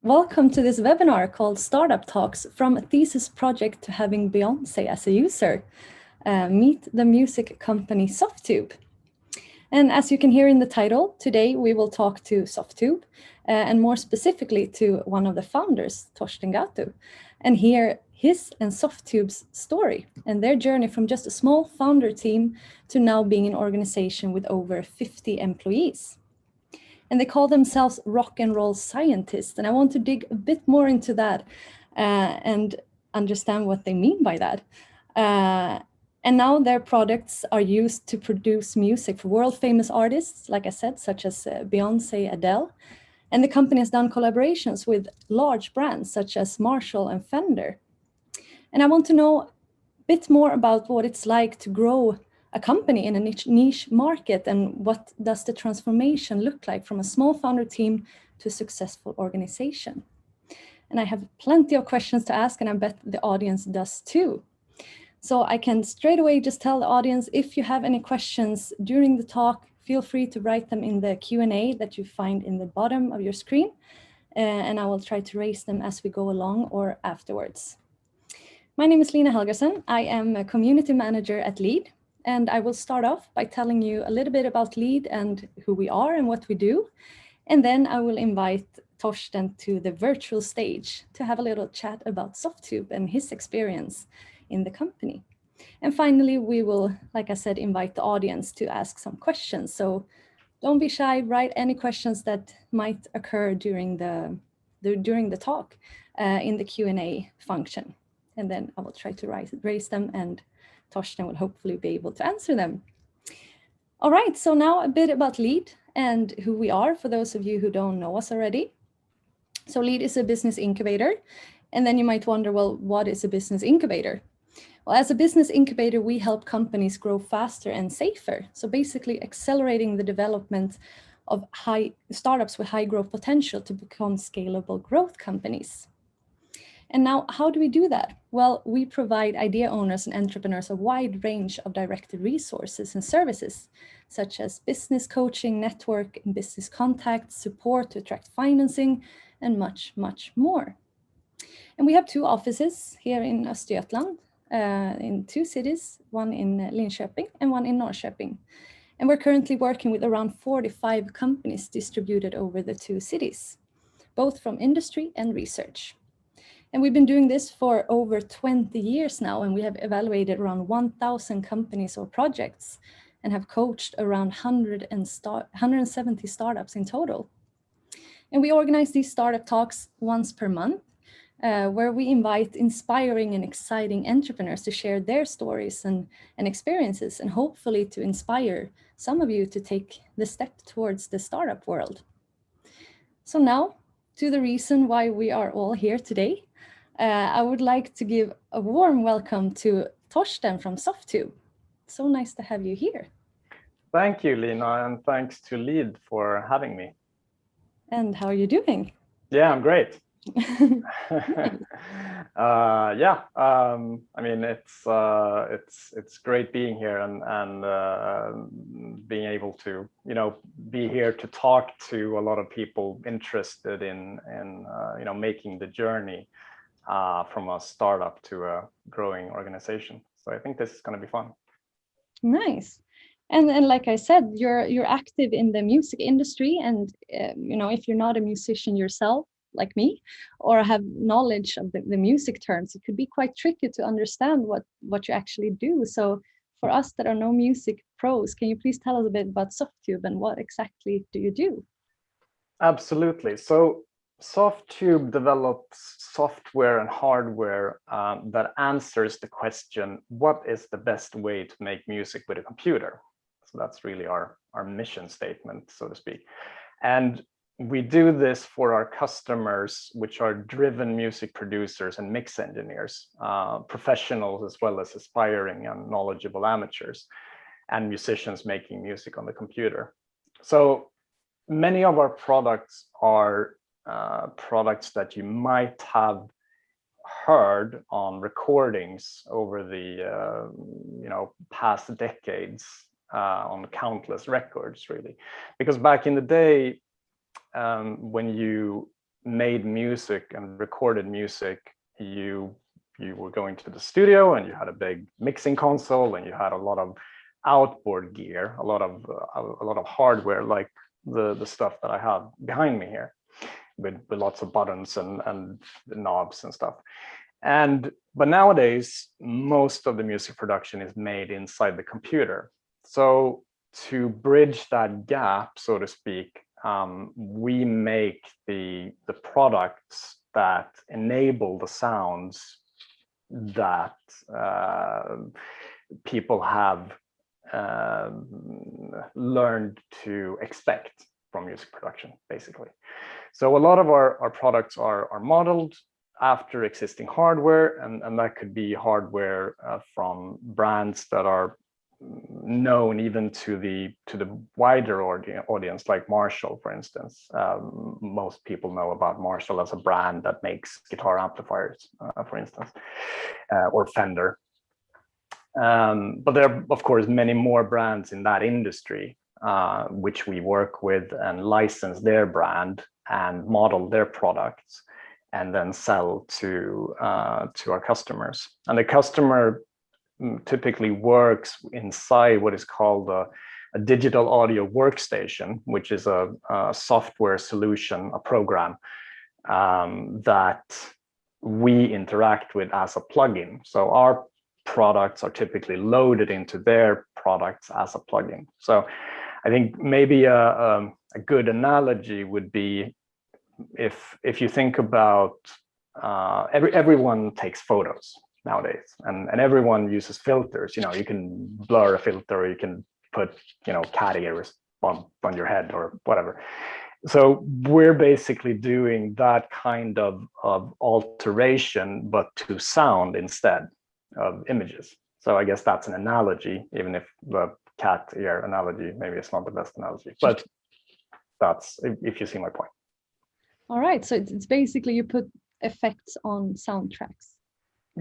Welcome to this webinar called Startup Talks, from a thesis project to having Beyoncé as a user. Meet the music company Softube. And as you can hear in the title, today we will talk to Softube, and more specifically to one of the founders, Torsten, and hear his and Softube's story and their journey from just a small founder team to now being an organization with over 50 employees. And they call themselves rock and roll scientists. And I want to dig a bit more into that and understand what they mean by that. And now their products are used to produce music for world famous artists, like I said, such as Beyoncé, Adele. And the company has done collaborations with large brands such as Marshall and Fender. And I want to know a bit more about what it's like to grow a company in a niche market, and what does the transformation look like from a small founder team to a successful organization. And I have plenty of questions to ask, and I bet the audience does too. So I can straight away just tell the audience, if you have any questions during the talk, feel free to write them in the Q&A that you find in the bottom of your screen, and I will try to raise them as we go along or afterwards. My name is Lina Helgersen. I am a community manager at LEAD, and I will start off by telling you a little bit about LEAD and who we are and what we do. And then I will invite Torsten to the virtual stage to have a little chat about Softube and his experience in the company. And finally, we will, like I said, invite the audience to ask some questions. So don't be shy, write any questions that might occur during the talk in the Q&A function. And then I will try to raise them, and Torsten will hopefully be able to answer them. All right, so now a bit about LEAD and who we are, for those of you who don't know us already. So LEAD is a business incubator. And then you might wonder, well, what is a business incubator? Well, as a business incubator, we help companies grow faster and safer. So basically accelerating the development of startups with high growth potential to become scalable growth companies. And now, how do we do that? Well, we provide idea owners and entrepreneurs a wide range of directed resources and services, such as business coaching, network and business contacts, support to attract financing, and much, much more. And we have 2 offices here in Östergötland, in 2 cities, one in Linköping and one in Norrköping. And we're currently working with around 45 companies distributed over the 2 cities, both from industry and research. And we've been doing this for over 20 years now, and we have evaluated around 1,000 companies or projects and have coached around 170 startups in total. And we organize these startup talks once per month, where we invite inspiring and exciting entrepreneurs to share their stories and experiences, and hopefully to inspire some of you to take the step towards the startup world. So now, to the reason why we are all here today. I would like to give a warm welcome to Torsten from Softube. So nice to have you here. Thank you, Lina, and thanks to LEAD for having me. And how are you doing? Yeah, I'm great. I mean, it's great being here and being able to be here to talk to a lot of people interested in making the journey from a startup to a growing organization. So I think this is going to be fun. Nice. And like I said, you're active in the music industry, and if you're not a musician yourself, like me, or have knowledge of the music terms, it could be quite tricky to understand what you actually do. So for us that are no music pros, can you please tell us a bit about Softube and what exactly do you do? Absolutely. So Softube develops software and hardware that answers the question, what is the best way to make music with a computer? So that's really our mission statement, so to speak. And we do this for our customers, which are driven music producers and mix engineers, professionals as well as aspiring and knowledgeable amateurs, and musicians making music on the computer. So many of our products are products that you might have heard on recordings over the past decades, on countless records, really. Because back in the day, when you made music and recorded music, you were going to the studio and you had a big mixing console and you had a lot of outboard gear, a lot of hardware, like the stuff that I have behind me here, with lots of buttons and knobs and stuff. But nowadays, most of the music production is made inside the computer. So to bridge that gap, so to speak, we make the products that enable the sounds that people have learned to expect from music production, basically. So a lot of our products are modeled after existing hardware, and that could be hardware from brands that are known even to the wider audience, like Marshall, for instance. Most people know about Marshall as a brand that makes guitar amplifiers, for instance, or Fender. But there are, of course, many more brands in that industry, which we work with and license their brand and model their products, and then sell to our customers. And the customer typically works inside what is called a digital audio workstation, which is a software solution, a program that we interact with as a plugin. So our products are typically loaded into their products as a plugin. So I think maybe a good analogy would be if you think about everyone takes photos nowadays, and everyone uses filters. You know, you can blur a filter, or you can put, you know, cat ears on your head or whatever. So we're basically doing that kind of alteration, but to sound instead of images. So I guess that's an analogy, even if the cat ear analogy maybe it's not the best analogy, but that's if you see my point. All right, so it's basically you put effects on soundtracks.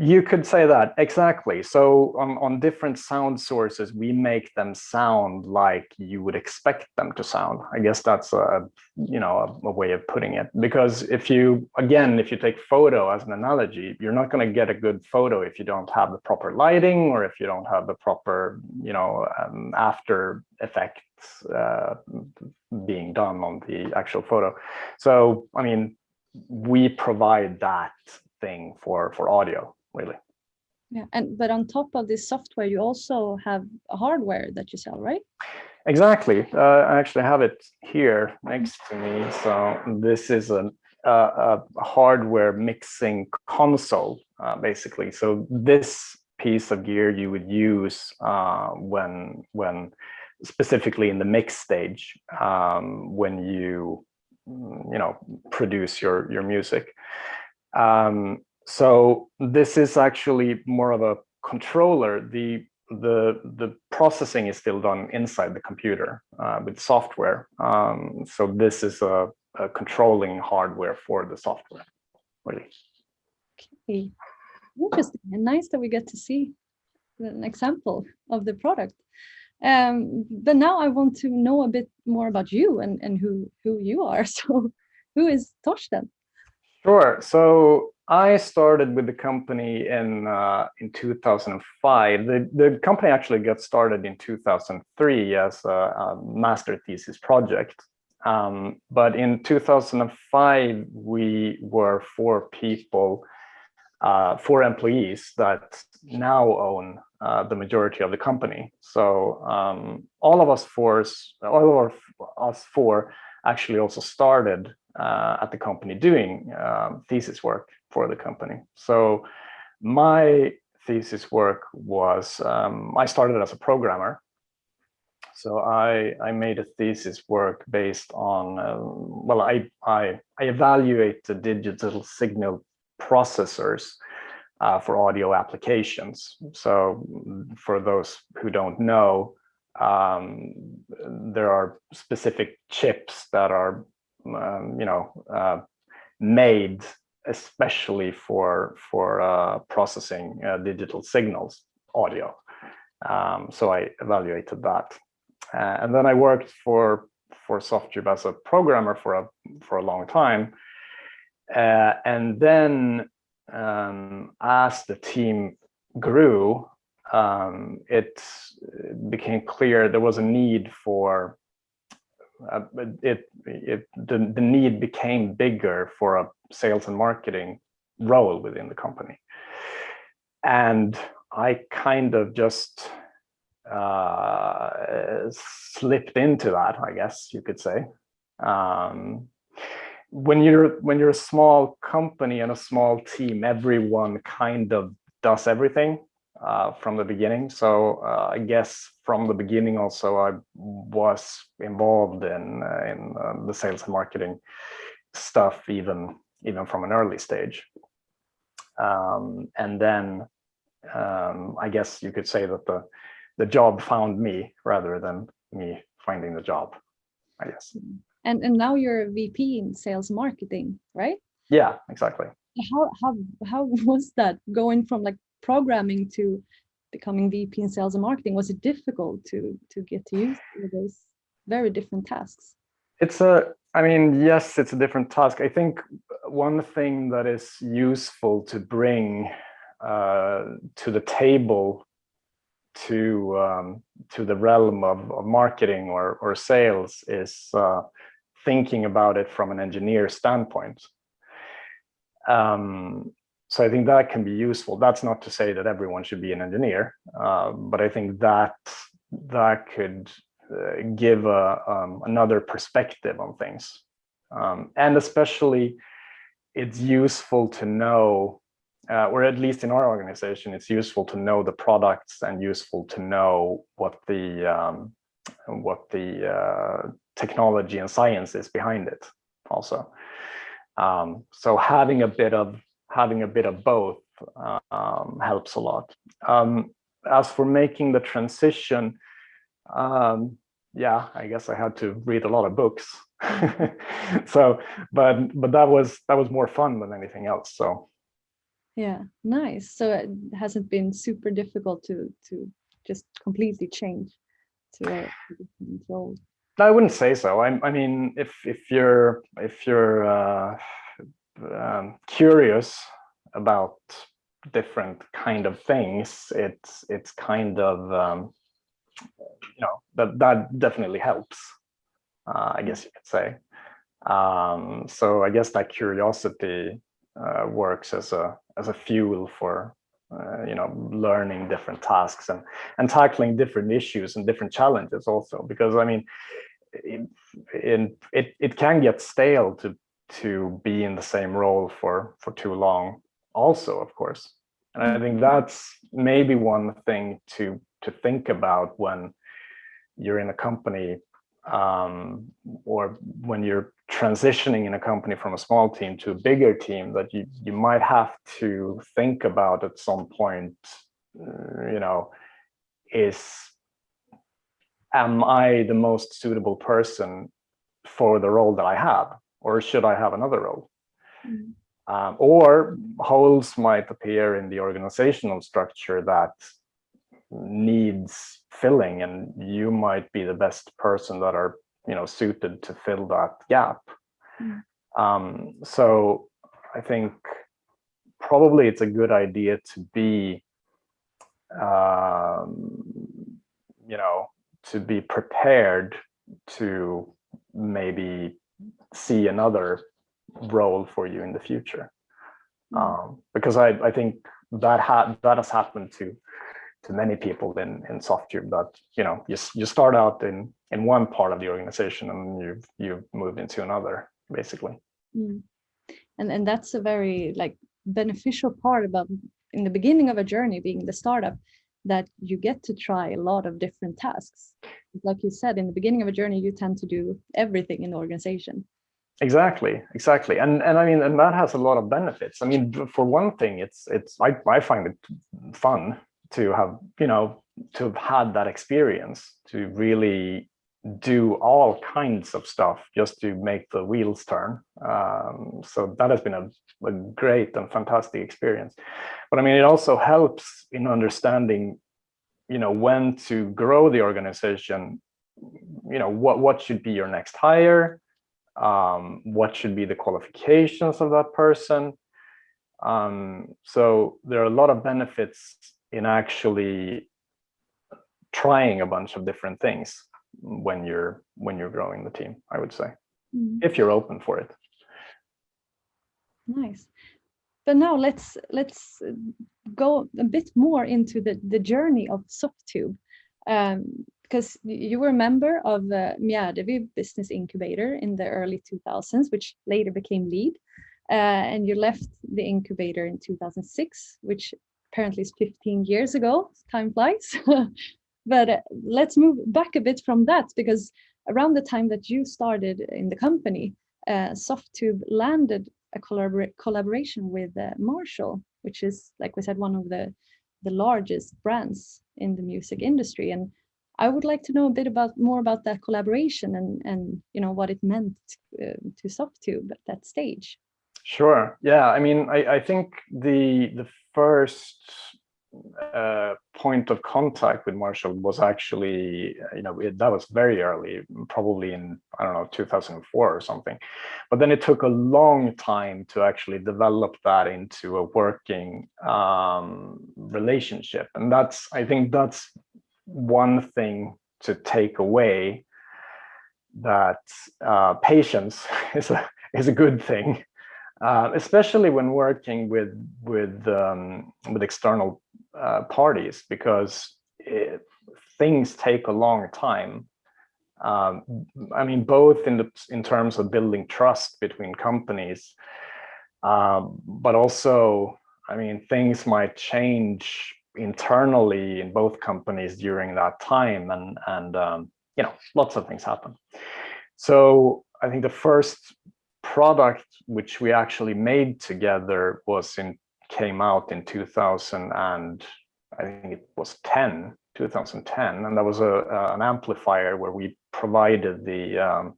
You could say that, exactly. So on different sound sources, we make them sound like you would expect them to sound. I guess that's a way of putting it. Because if you take photo as an analogy, you're not going to get a good photo if you don't have the proper lighting, or if you don't have the proper, after effects being done on the actual photo. So, I mean, we provide that thing for audio, really. Yeah, but on top of this software, you also have a hardware that you sell, right? Exactly. I actually have it here next to me. So this is a hardware mixing console, basically. So this piece of gear you would use when specifically in the mix stage, when you produce your music. So this is actually more of a controller. The processing is still done inside the computer with software. So this is a controlling hardware for the software, really. Okay, interesting and nice that we get to see an example of the product. But now I want to know a bit more about you and who you are. So who is Torsten? Sure. So I started with the company in 2005. The company actually got started in 2003 as a master thesis project. But in 2005, we were four employees that now own the majority of the company. So all of us four actually also started at the company doing thesis work for the company. So my thesis work was, I started as a programmer. So I made a thesis work based on, I evaluate the digital signal processors for audio applications. So for those who don't know, there are specific chips that are made especially for processing digital signals, audio. So I evaluated that, and then I worked for Softube as a programmer for a long time. And then as the team grew, it became clear there was a need for the need became bigger for a sales and marketing role within the company. And I kind of just slipped into that, I guess you could say. When you're a small company and a small team, everyone kind of does everything from the beginning. So I guess from the beginning also I was involved in the sales and marketing stuff even from an early stage. And then I guess you could say that the job found me rather than me finding the job, I guess. And now you're a VP in sales marketing, right? Yeah, exactly. How was that going from like programming to becoming VP in sales and marketing? Was it difficult to get to use those very different tasks? Yes, it's a different task. I think one thing that is useful to bring to the table to the realm of marketing or sales is thinking about it from an engineer standpoint. So I think that can be useful. That's not to say that everyone should be an engineer, but I think that could give another perspective on things. And especially it's useful to know, or at least in our organization, it's useful to know the products and useful to know what the technology and science is behind it also. So having a bit of both helps a lot. As for making the transition, yeah, I guess I had to read a lot of books. So, but that was more fun than anything else. So yeah, nice. So it hasn't been super difficult to just completely change to a different role. I wouldn't say so. I mean, if you're curious about different kind of things, it's kind of that definitely helps. I guess you could say. So I guess that curiosity works as a fuel for learning different tasks and tackling different issues and different challenges also, because I mean it can get stale to be in the same role for too long also, of course. And I think that's maybe one thing to think about when you're in a company, or when you're transitioning in a company from a small team to a bigger team, that you might have to think about at some point, am I the most suitable person for the role that I have, or should I have another role? Or holes might appear in the organizational structure that needs filling, and you might be the best person that are suited to fill that gap. So I think probably it's a good idea to be to be prepared to maybe see another role for you in the future, because I think that has happened to many people in Softube, that you start out in one part of the organization and you've moved into another, basically. And that's a very beneficial part about in the beginning of a journey, being the startup, that you get to try a lot of different tasks. Like you said, in the beginning of a journey, you tend to do everything in the organization. Exactly. And I mean, and that has a lot of benefits. I mean, for one thing, I find it fun to have had that experience, to really do all kinds of stuff just to make the wheels turn. So that has been a great and fantastic experience. But I mean, it also helps in understanding, when to grow the organization, what should be your next hire, what should be the qualifications of that person. So there are a lot of benefits in actually trying a bunch of different things when you're growing the team, I would say, if you're open for it. Nice. But now let's go a bit more into the journey of Softube, because you were a member of Mjärdevi Business Incubator in the early 2000s, which later became Lead, and you left the incubator in 2006, which apparently is 15 years ago. Time flies. But let's move back a bit from that, because around the time that you started in the company, Softube landed a collaboration with Marshall, which is, like we said, one of the largest brands in the music industry. And I would like to know a bit more about that collaboration and what it meant to Softube at that stage. Sure. Yeah. I mean, I think the first point of contact with Marshall was actually, that was very early, probably in, I don't know, 2004 or something. But then it took a long time to actually develop that into a working relationship. And I think that's one thing to take away, that patience is a good thing. Especially when working with external parties, because things take a long time. I mean, both in terms of building trust between companies, but also, I mean, things might change internally in both companies during that time, and lots of things happen. So I think the first product which we actually made together came out in 2000, and I think it was 2010, and that was an amplifier where we provided the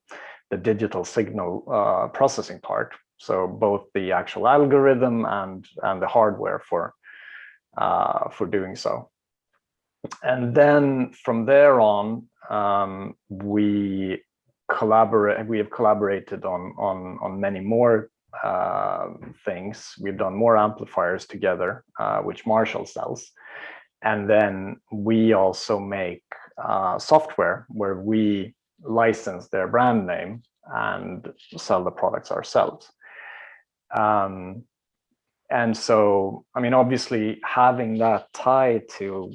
digital signal processing part, so both the actual algorithm and the hardware for doing so. And then from there on, we have collaborated on many more things. We've done more amplifiers together, which Marshall sells. And then we also make software where we license their brand name and sell the products ourselves. And so, I mean, obviously having that tie to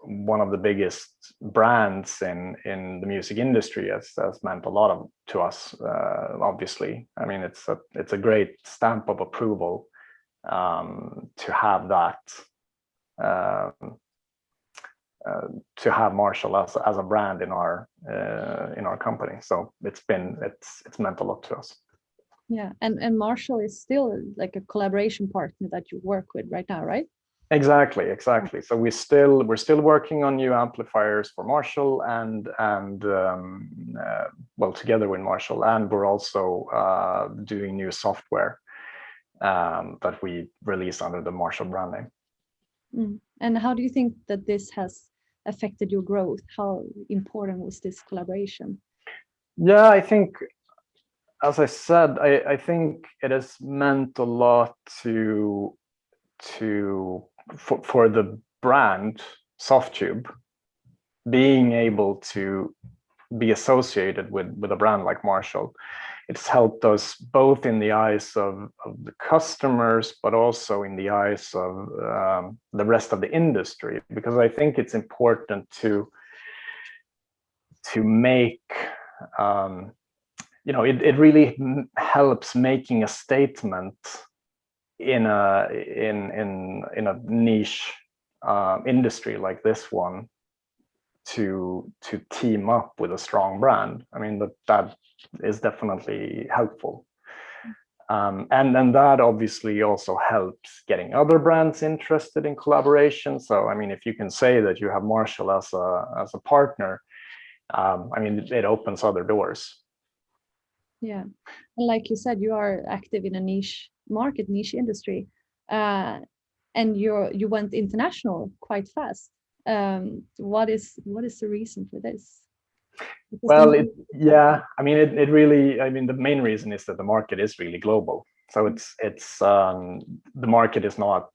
one of the biggest brands in the music industry has meant a lot to us, obviously. I mean, it's a great stamp of approval to have that, to have Marshall as a brand in our company. So it's meant a lot to us. Yeah, and Marshall is still like a collaboration partner that you work with right now, right? Exactly. So we're still working on new amplifiers for Marshall and together with Marshall, and we're also doing new software that we release under the Marshall brand name. And how do you think that this has affected your growth? How important was this collaboration? Yeah, I think, as I said, I think it has meant a lot for the brand Softube, being able to be associated with a brand like Marshall. It's helped us both in the eyes of the customers, but also in the eyes of the rest of the industry, because I think it's important to make it really helps making a statement in a niche industry like this one, to team up with a strong brand. I mean, that is definitely helpful. And then that obviously also helps getting other brands interested in collaboration. So I mean, if you can say that you have Marshall as a partner, I mean, it opens other doors. Yeah, and like you said, you are active in a niche market, niche industry, and you went international quite fast. What is the reason for this? Well, yeah, I mean, it really, I mean, the main reason is that the market is really global. So it's the market is not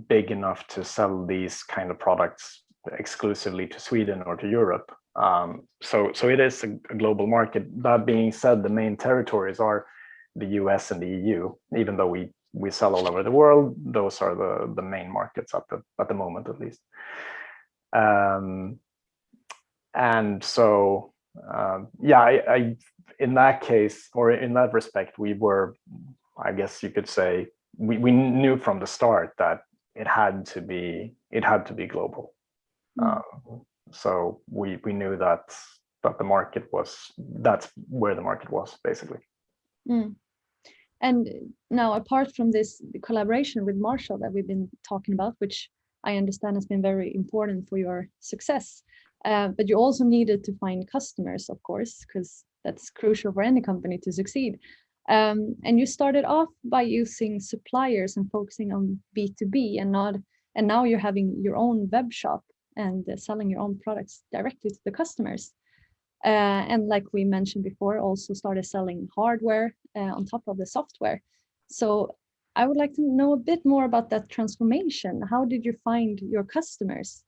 big enough to sell these kind of products exclusively to Sweden or to Europe. So it is a global market. That being said, the main territories are the US and the EU. Even though we sell all over the world, those are the main markets at the moment, at least. And so yeah, I in that case, or in that respect, we were, I guess you could say, we knew from the start that it had to be global. So we knew that the market was, that's where the market was, basically. And now, apart from this collaboration with Marshall that we've been talking about, which I understand has been very important for your success, but you also needed to find customers, of course, because that's crucial for any company to succeed. And you started off by using suppliers and focusing on B2B, and now you're having your own web shop and selling your own products directly to the customers. And like we mentioned before, also started selling hardware on top of the software. So I would like to know a bit more about that transformation. How did you find your customers?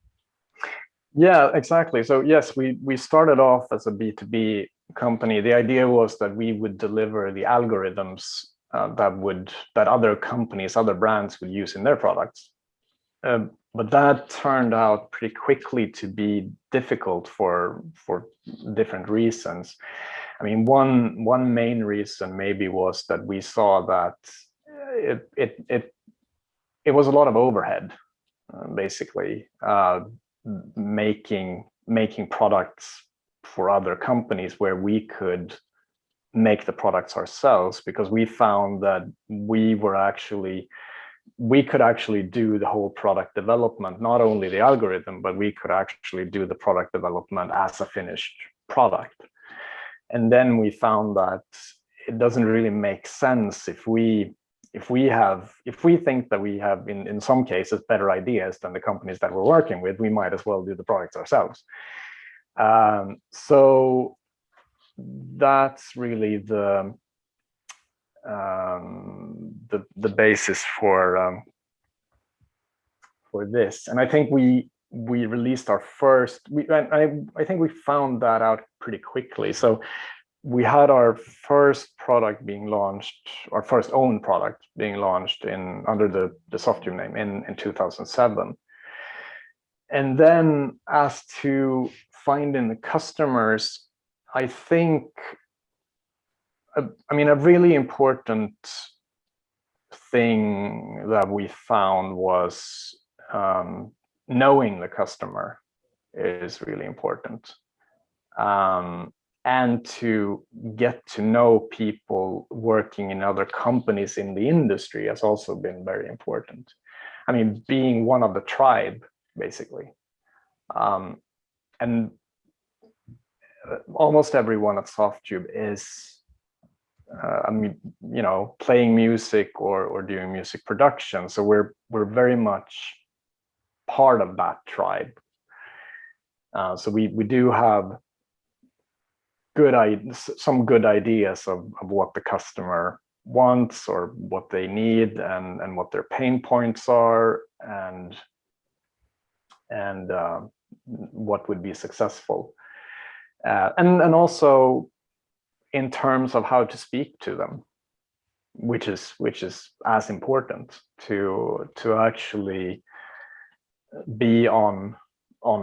Yeah, exactly. So yes, we started off as a B2B company. The idea was that we would deliver the algorithms that other companies, other brands would use in their products. But that turned out pretty quickly to be difficult for different reasons. I mean, one main reason maybe was that we saw that it was a lot of overhead, basically, making products for other companies where we could make the products ourselves, because we found that we could actually do the whole product development, not only the algorithm, but we could actually do the product development as a finished product. And then we found that it doesn't really make sense if we think that we have in some cases better ideas than the companies that we're working with, we might as well do the products ourselves. So that's really the basis for this. And I think we released our first, I think we found that out pretty quickly. So we had our first product being launched, our first own product being launched under the Softube name in 2007. And then as to finding the customers, I think, I mean, a really important thing that we found was knowing the customer is really important. And to get to know people working in other companies in the industry has also been very important. I mean, being one of the tribe, basically. And almost everyone at Softube is, I mean, you know, playing music or doing music production. So we're very much part of that tribe. So we do have some good ideas of what the customer wants or what they need and what their pain points are and what would be successful. And also in terms of how to speak to them, which is as important to actually be on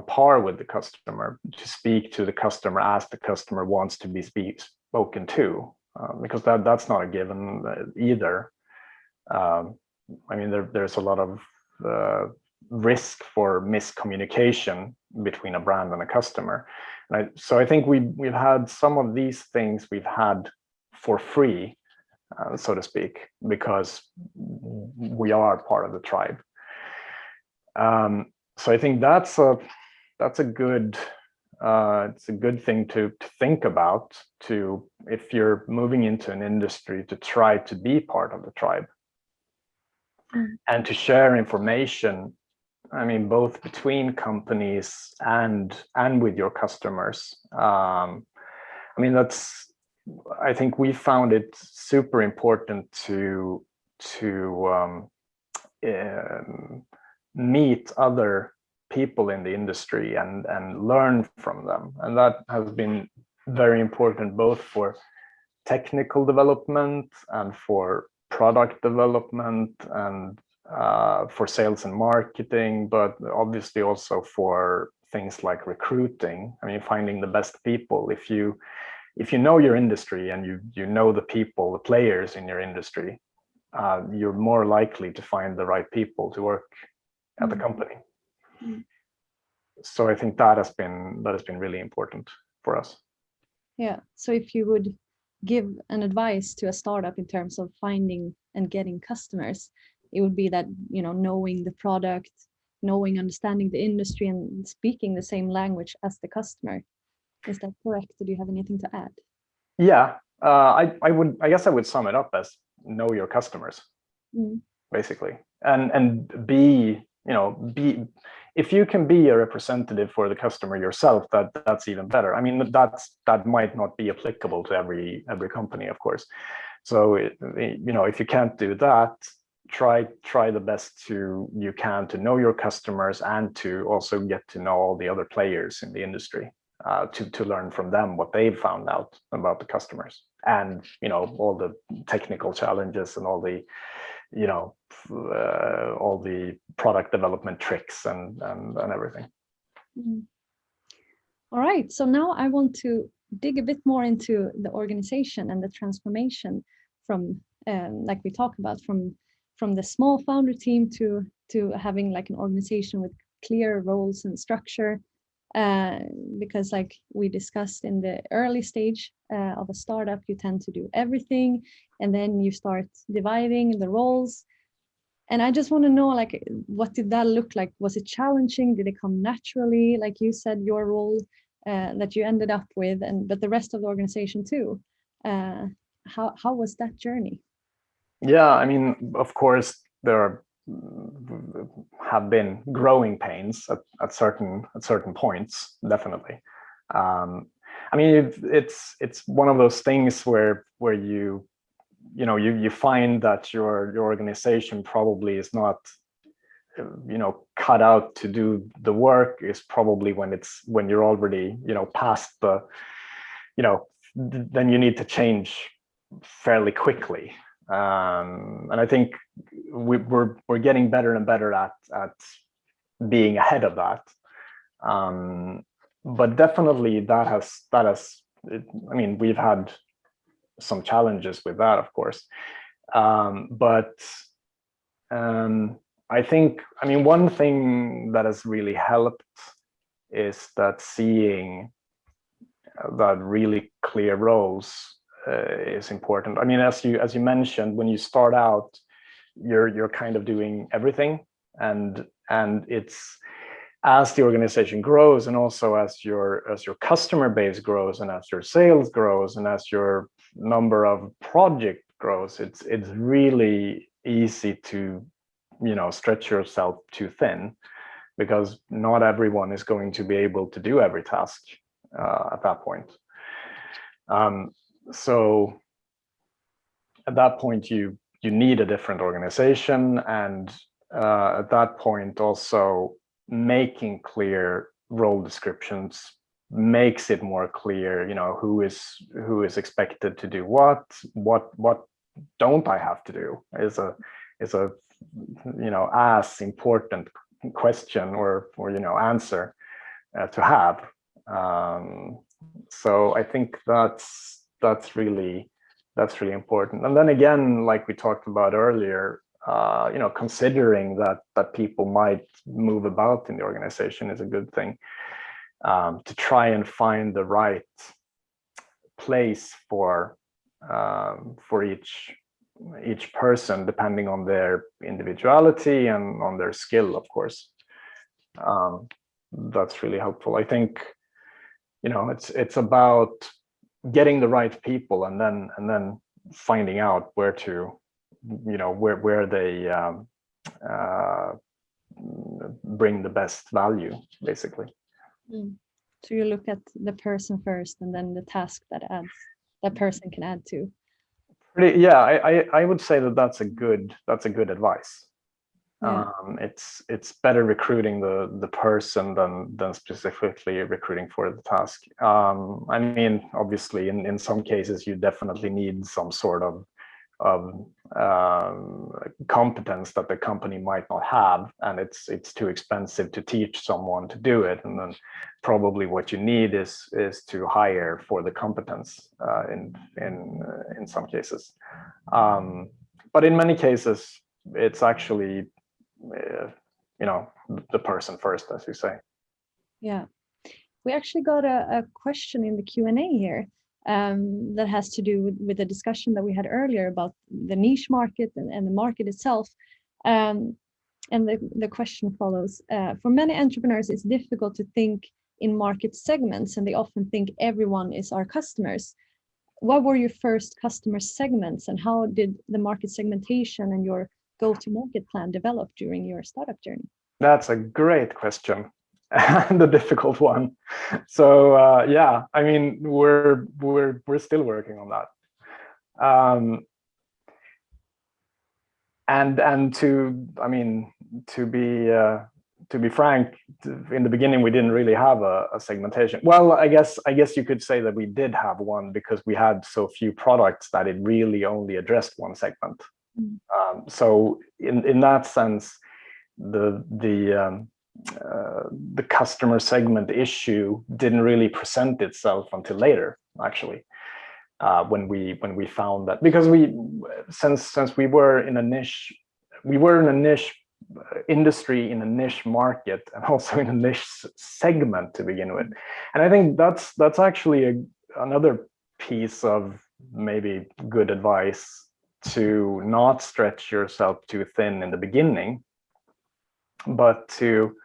par with the customer, to speak to the customer as the customer wants to be spoken to, because that's not a given either. I mean, there's a lot of risk for miscommunication between a brand and a customer. So I think we've had some of these things we've had for free, so to speak, because we are part of the tribe. So I think it's a good thing to think about, if you're moving into an industry, to try to be part of the tribe and to share information I mean, both between companies and with your customers. I mean, I think we found it super important to meet other people in the industry and learn from them, and that has been very important both for technical development and for product development and for sales and marketing, but obviously also for things like recruiting. I mean, finding the best people. If you know your industry and you know the people, the players in your industry, you're more likely to find the right people to work at the company. So I think that has been really important for us. Yeah. So if you would give an advice to a startup in terms of finding and getting customers, it would be that, you know, knowing the product, understanding the industry, and speaking the same language as the customer. Is that correct? Do you have anything to add? Yeah, I guess I would sum it up as know your customers, basically, and be, you know, if you can be a representative for the customer yourself, that's even better. I mean, that might not be applicable to every company, of course. So you know, if you can't do that, try the best you can to know your customers and to also get to know all the other players in the industry, to learn from them what they've found out about the customers, and, you know, all the technical challenges and all the, you know, all the product development tricks and everything. All right, so now I want to dig a bit more into the organization and the transformation from, like we talked about, from the small founder team to having like an organization with clear roles and structure. Because like we discussed in the early stage of a startup, you tend to do everything, and then you start dividing the roles. And I just want to know, like, what did that look like? Was it challenging? Did it come naturally? Like you said, your role that you ended up with, but the rest of the organization too. How was that journey? Yeah, I mean, of course, there have been growing pains at certain points, definitely. I mean, it's one of those things where you know, you find that your organization probably is not, you know, cut out to do the work, is probably when you're already, you know, past the, you know, then you need to change fairly quickly. And I think we're getting better and better at being ahead of that. But definitely that has I mean, we've had some challenges with that, of course. But I think, I mean, one thing that has really helped is that seeing that really clear roles is important. I mean, as you mentioned, when you start out, you're kind of doing everything, and it's, as the organization grows, and also as your customer base grows, and as your sales grows, and as your number of project grows, it's really easy to, you know, stretch yourself too thin, because not everyone is going to be able to do every task at that point. So at that point, you need a different organization, and at that point also making clear role descriptions makes it more clear, you know, who is expected to do what don't I have to do is a you know, as important question or you know, answer to have. So I think that's really important. And then again, like we talked about earlier, you know, considering that people might move about in the organization is a good thing, to try and find the right place for each person, depending on their individuality and on their skill, of course. That's really helpful. I think, you know, it's about getting the right people, and then finding out where to, you know, where they bring the best value, basically. So you look at the person first, and then the task that person can add to. Yeah, I would say that's a good advice. Yeah. It's better recruiting the person than specifically recruiting for the task. I mean, obviously, in some cases, you definitely need some sort of competence that the company might not have, and it's too expensive to teach someone to do it. And then probably what you need is to hire for the competence in some cases. But in many cases, it's actually the person first, as you say. Yeah, we actually got a question in the Q&A here that has to do with the discussion that we had earlier about the niche market and the market itself. And the question follows: for many entrepreneurs, it's difficult to think in market segments, and they often think everyone is our customers. What were your first customer segments, and how did the market segmentation and your go-to-market plan develop during your startup journey? That's a great question and a difficult one. So yeah, I mean, we're still working on that. And to be frank, in the beginning, we didn't really have a segmentation. Well, I guess you could say that we did have one, because we had so few products that it really only addressed one segment. So in that sense, the customer segment issue didn't really present itself until later, actually, when we found that, because since we were in a niche industry, in a niche market, and also in a niche segment to begin with. And I think that's actually another piece of maybe good advice, to not stretch yourself too thin in the beginning, but to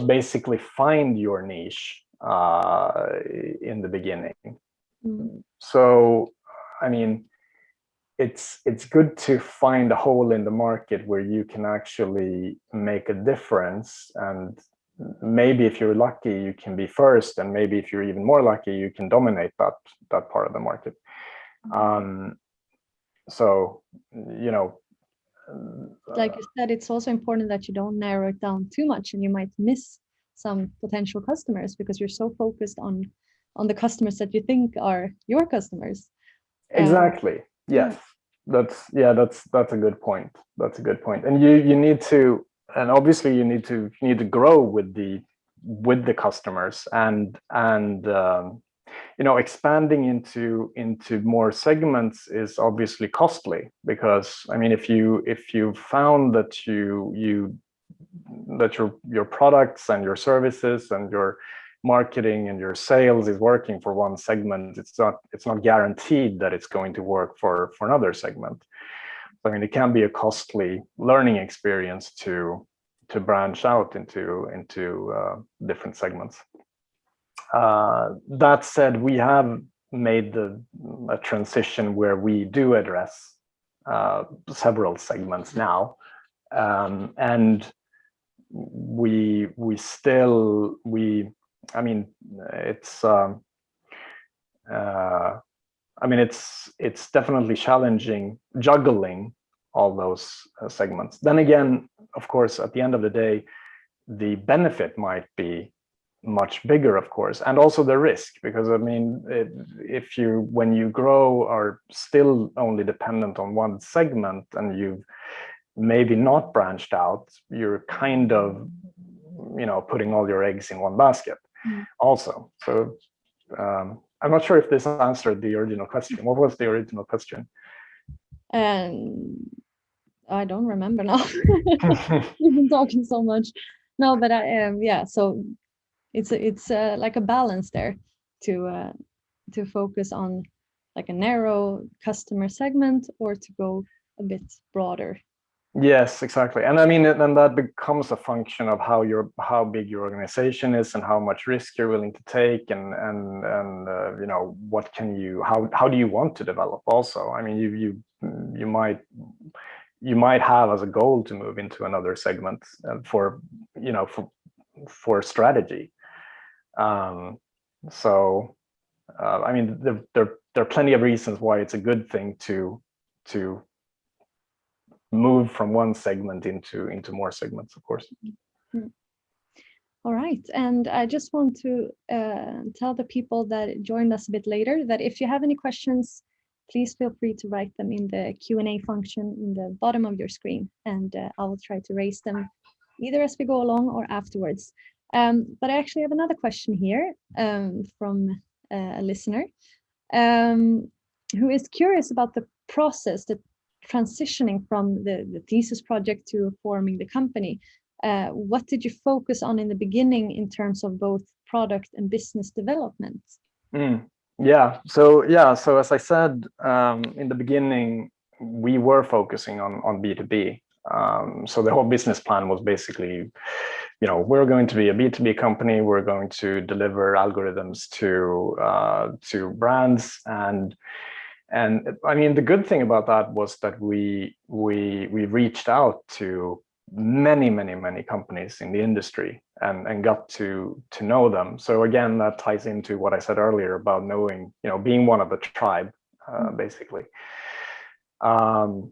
basically find your niche in the beginning. So I mean, it's good to find a hole in the market where you can actually make a difference, and maybe if you're lucky, you can be first, and maybe if you're even more lucky, you can dominate that part of the market. So like you said, it's also important that you don't narrow it down too much, and you might miss some potential customers because you're so focused on the customers that you think are your customers. Exactly. Yes. That's a good point. That's a good point. And you need to, and obviously you need to grow with the customers, and expanding into more segments is obviously costly, because I mean, if you found that your products and your services and your marketing and your sales is working for one segment, it's not guaranteed that it's going to work for another segment. I mean, it can be a costly learning experience to branch out into different segments. That said, we have made a transition where we do address several segments now, and we I mean, it's definitely challenging juggling all those segments. Then again, of course, at the end of the day, the benefit might be much bigger, of course, and also the risk, because I mean, when you grow, are still only dependent on one segment, and you've maybe not branched out, you're kind of putting all your eggs in one basket also. So I'm not sure if this answered the original question. What was the original question? I don't remember now. We've been talking so much. No, but yeah, so it's like a balance there to focus on like a narrow customer segment, or to go a bit broader. Yes, exactly. And I mean, then that becomes a function of how big your organization is, and how much risk you're willing to take, and what how do you want to develop also. I mean, you might you might have as a goal to move into another segment for strategy. So I mean, there are plenty of reasons why it's a good thing to move from one segment into more segments, of course. Mm-hmm. All right, and I just want to tell the people that joined us a bit later that if you have any questions, please feel free to write them in the Q&A function in the bottom of your screen, and I will try to raise them either as we go along or afterwards. But I actually have another question here from a listener who is curious about the process, the transitioning from the thesis project to forming the company. What did you focus on in the beginning in terms of both product and business development? So as I said in the beginning, we were focusing on B2B. So the whole business plan was basically, we're going to be a B2B company. We're going to deliver algorithms to brands, and I mean, the good thing about that was that we reached out to many companies in the industry and got to know them. So again, that ties into what I said earlier about knowing, being one of the tribe, basically. But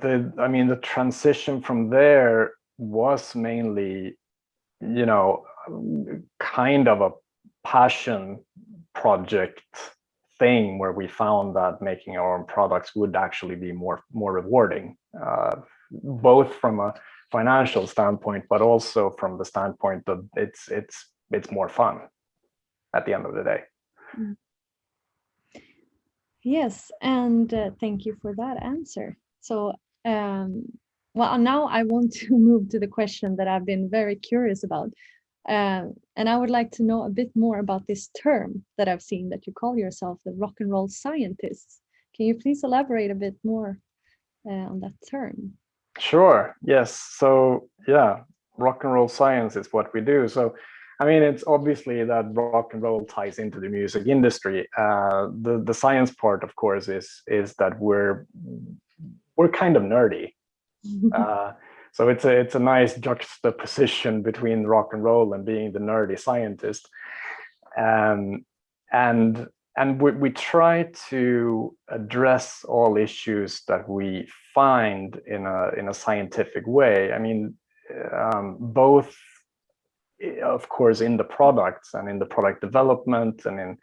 the transition from there was mainly, kind of a passion project thing where we found that making our own products would actually be more rewarding, both from a financial standpoint, but also from the standpoint that it's more fun at the end of the day. Yes, and thank you for that answer. So, well, now I want to move to the question that I've been very curious about. And I would like to know a bit more about this term that I've seen that you call yourself the rock and roll scientists. Can you please elaborate a bit more on that term? Sure. Yes. So yeah, rock and roll science is what we do. So I mean, it's obviously that rock and roll ties into the music industry. The science part, of course, is that we're kind of nerdy. So it's a nice juxtaposition between rock and roll and being the nerdy scientist. And we try to address all issues that we find in a scientific way. I mean, both, of course, in the products and in the product development and in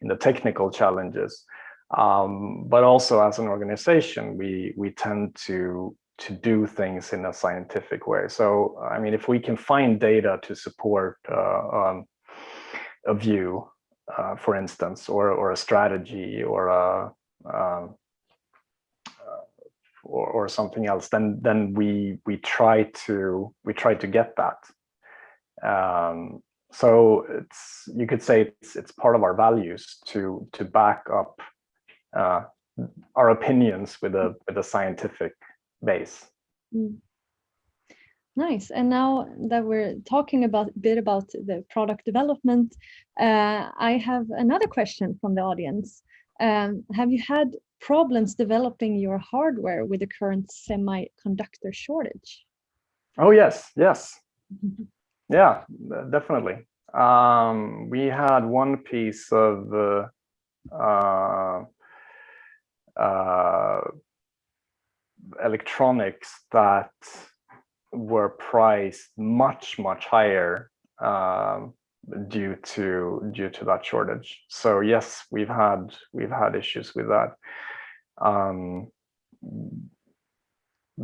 the technical challenges, but also as an organization, we tend to do things in a scientific way. So, I mean, if we can find data to support a view, for instance, or a strategy, or something else, then we try to get that. So you could say it's part of our values to back up our opinions with a scientific base. Nice. And now that we're talking a bit about the product development, I have another question from the audience. Have you had problems developing your hardware with the current semiconductor shortage? Oh, yes. Yeah, definitely. We had one piece of electronics that were priced much higher due to that shortage. So yes, we've had issues with that,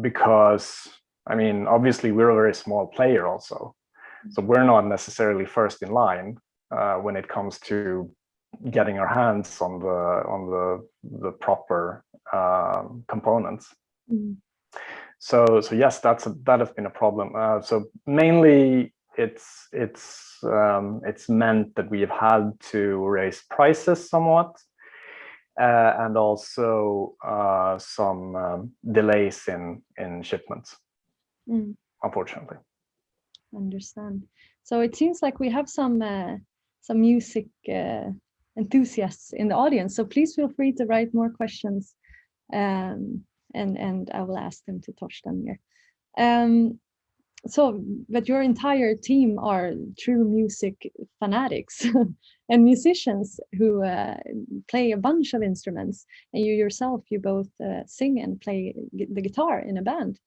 because I mean, obviously we're a very small player also, so we're not necessarily first in line when it comes to getting our hands on the proper components. So yes, that has been a problem. So mainly it's meant that we have had to raise prices somewhat, and also some delays in shipments, unfortunately. Understand. So it seems like we have some music enthusiasts in the audience. So please feel free to write more questions, and I will ask them to Torsten here. But your entire team are true music fanatics and musicians who play a bunch of instruments, and you yourself, you both sing and play the guitar in a band.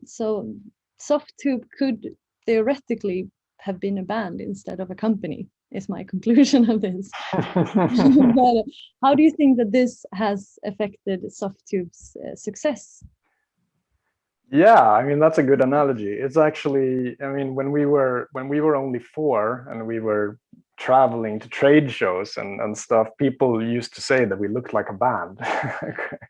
So Softube could theoretically have been a band instead of a company, is my conclusion of this. But how do you think that this has affected Softube's success? Yeah, I mean, that's a good analogy. It's actually, I mean, when we were only 4 and we were traveling to trade shows and stuff, people used to say that we looked like a band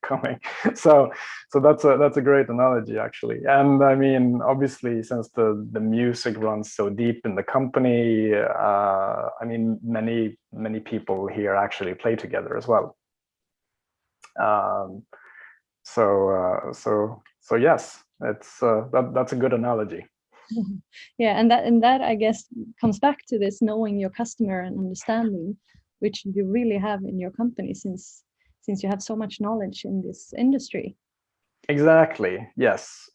coming. So that's a great analogy, actually. And I mean, obviously, since the music runs so deep in the company, I mean, many people here actually play together as well. So yes, it's that's a good analogy. Yeah, and that I guess comes back to this knowing your customer and understanding, which you really have in your company since you have so much knowledge in this industry. Exactly. Yes,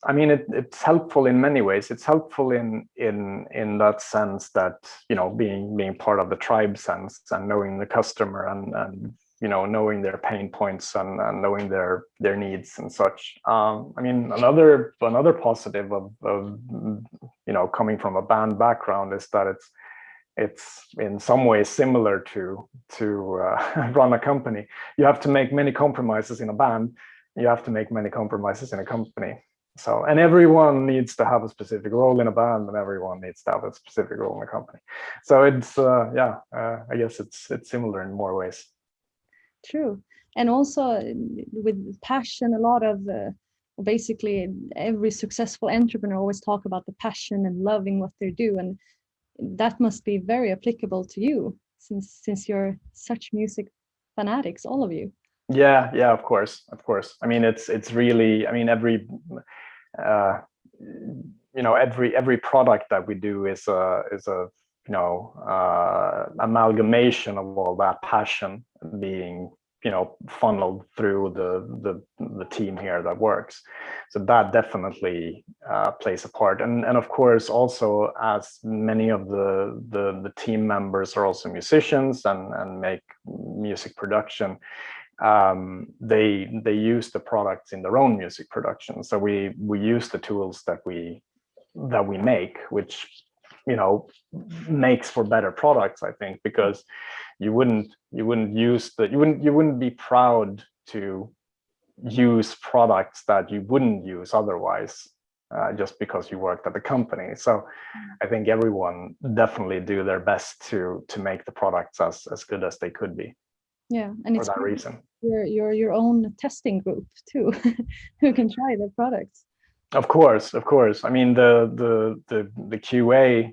I mean, it's helpful in many ways. It's helpful in that sense that, you know, being part of the tribe sense and knowing the customer and you know, knowing their pain points and knowing their needs and such. I mean, another positive of you know, coming from a band background is that it's in some ways similar to run a company. You have to make many compromises in a band. You have to make many compromises in a company. So, and everyone needs to have a specific role in a band, and everyone needs to have a specific role in a company. So it's I guess it's similar in more ways. True. And also with passion, a lot of basically every successful entrepreneur always talk about the passion and loving what they do, and that must be very applicable to you since you're such music fanatics, all of you. Yeah, of course. I mean, it's really, I mean, every you know, every product that we do is a you know, amalgamation of all that passion being, you know, funneled through the team here that works. So that definitely plays a part, and of course also, as many of the team members are also musicians and make music production, they use the products in their own music production. So we use the tools that we make, which, you know, makes for better products, I think, because you wouldn't be proud to use products that you wouldn't use otherwise, just because you worked at the company. So I think everyone definitely do their best to make the products as good as they could be. Yeah, and it's for that reason. You're your own testing group too, who can try the products. Of course. I mean, the QA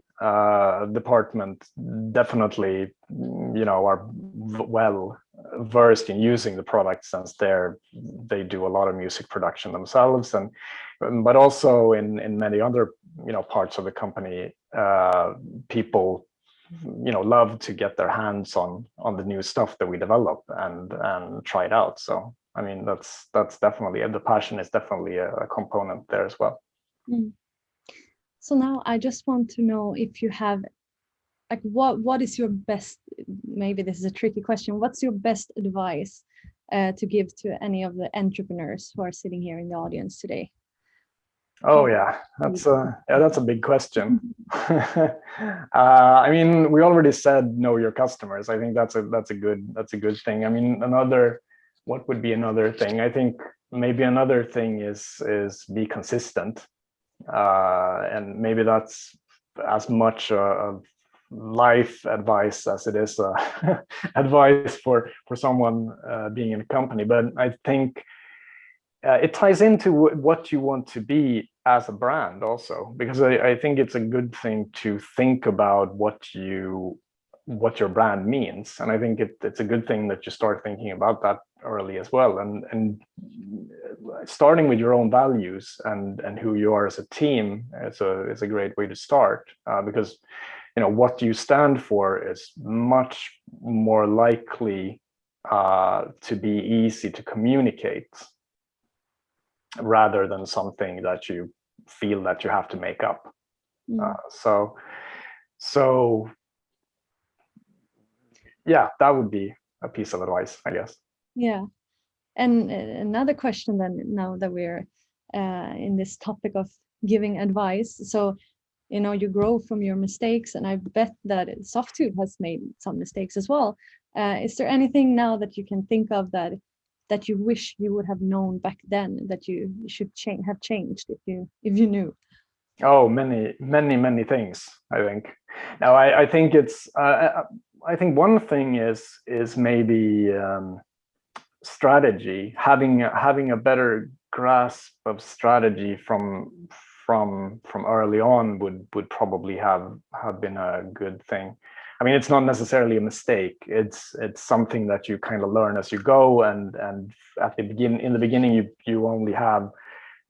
department definitely, you know, are well versed in using the product, since they do a lot of music production themselves, and but also in many other, you know, parts of the company, people, you know, love to get their hands on the new stuff that we develop and try it out. So I mean, that's definitely, and the passion is definitely a component there as well. So now I just want to know if you have, like, what is your best, maybe this is a tricky question, what's your best advice to give to any of the entrepreneurs who are sitting here in the audience today? Oh yeah, that's a big question. I mean, we already said know your customers. I think that's a good thing. I mean, what would be another thing? I think maybe another thing is be consistent, and maybe that's as much of life advice as it is advice for someone being in a company. But I think it ties into what you want to be as a brand also, because I think it's a good thing to think about what your brand means, and I think it's a good thing that you start thinking about that early as well, and starting with your own values and who you are as a team is a great way to start, because what you stand for is much more likely to be easy to communicate rather than something that you feel that you have to make up. So yeah, that would be a piece of advice, I guess. Yeah. And another question then, now that we're in this topic of giving advice. So, you grow from your mistakes, and I bet that Softube has made some mistakes as well. Is there anything now that you can think of that you wish you would have known back then, that you should have changed if you knew? Oh, many things, I think. Now, I think it's I think one thing is maybe strategy, having a better grasp of strategy from early on would probably have been a good thing. I mean, it's not necessarily a mistake. It's something that you kind of learn as you go, and at the beginning you only have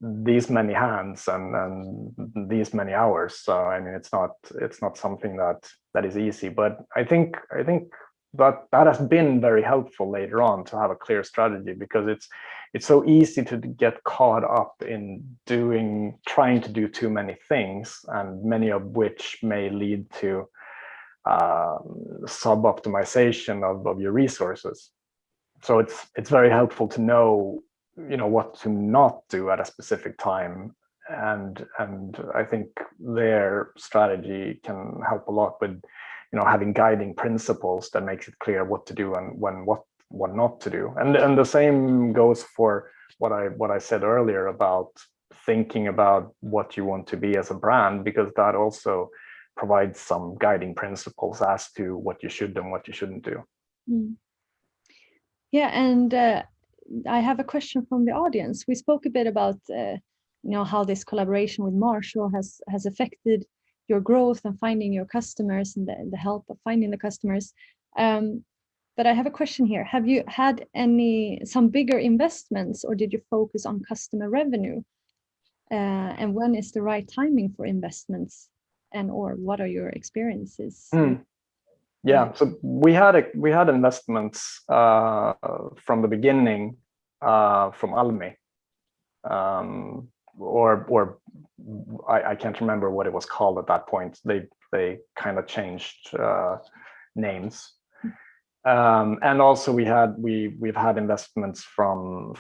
these many hands and these many hours. So I mean, it's not something that is easy. But I think that has been very helpful later on to have a clear strategy, because it's so easy to get caught up in trying to do too many things, and many of which may lead to sub-optimization of your resources. So it's very helpful to know what to not do at a specific time, and I think their strategy can help a lot with having guiding principles that makes it clear what to do and what not to do. And the same goes for what I said earlier about thinking about what you want to be as a brand, because that also provides some guiding principles as to what you should and what you shouldn't do. Yeah, and I have a question from the audience. We spoke a bit about how this collaboration with Marshall has affected your growth and finding your customers, and the help of finding the customers. But I have a question here. Have you had some bigger investments, or did you focus on customer revenue? And when is the right timing for investments, or what are your experiences? Yeah, so we had investments from the beginning from Almi, or I can't remember what it was called at that point. They kind of changed names, and also we've had investments from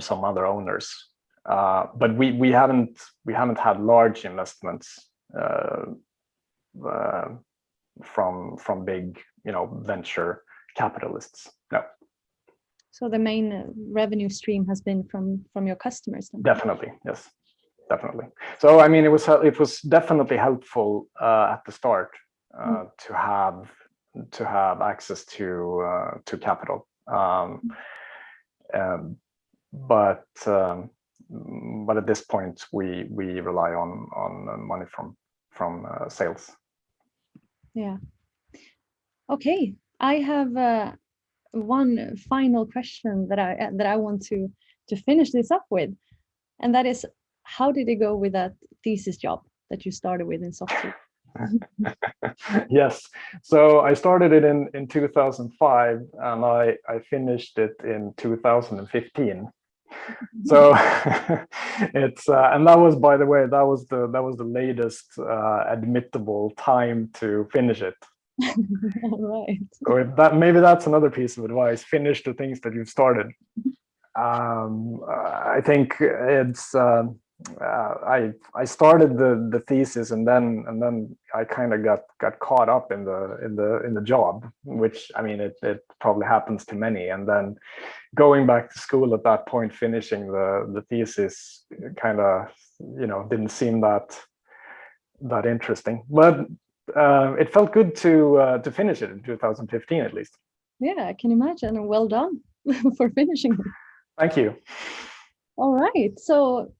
some other owners, but we haven't had large investments from big venture capitalists. No. So the main revenue stream has been from your customers then? Definitely, yes, definitely. So I mean, it was definitely helpful at the start to have access to capital, but at this point we rely on money from sales. Yeah. Okay, I have one final question that I want to finish this up with, and that is, how did it go with that thesis job that you started with in Softube? Yes, so I started it in 2005, and I finished it in 2015. So it's and that was, by the way, that was the latest admittable time to finish it. Right. Or maybe that's another piece of advice: finish the things that you've started. I think it's I started the thesis, and then I kind of got caught up in the job, which, I mean, it probably happens to many, and then going back to school at that point, finishing the thesis kind of didn't seem that interesting, but it felt good to finish it in 2015 at least. Yeah, I can imagine, and well done for finishing it. Thank you. All right, so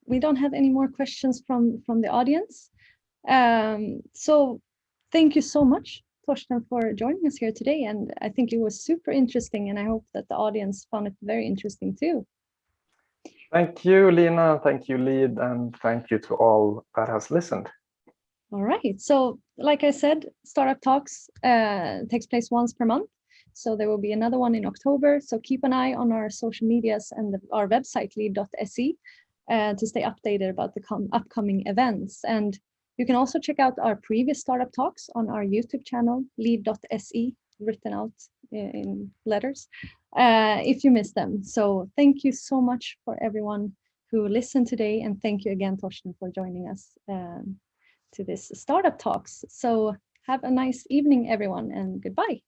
we don't have any more questions from the audience. So thank you so much, Torsten, for joining us here today. And I think it was super interesting, and I hope that the audience found it very interesting too. Thank you, Lina. Thank you, Lead, and thank you to all that has listened. All right. So like I said, Startup Talks takes place once per month. So there will be another one in October. So keep an eye on our social medias and our website, lead.se, to stay updated about the upcoming events. And you can also check out our previous Startup Talks on our YouTube channel, lead.se, written out in letters, if you missed them. So thank you so much for everyone who listened today. And thank you again, Torsten, for joining us to this Startup Talks. So have a nice evening, everyone, and goodbye.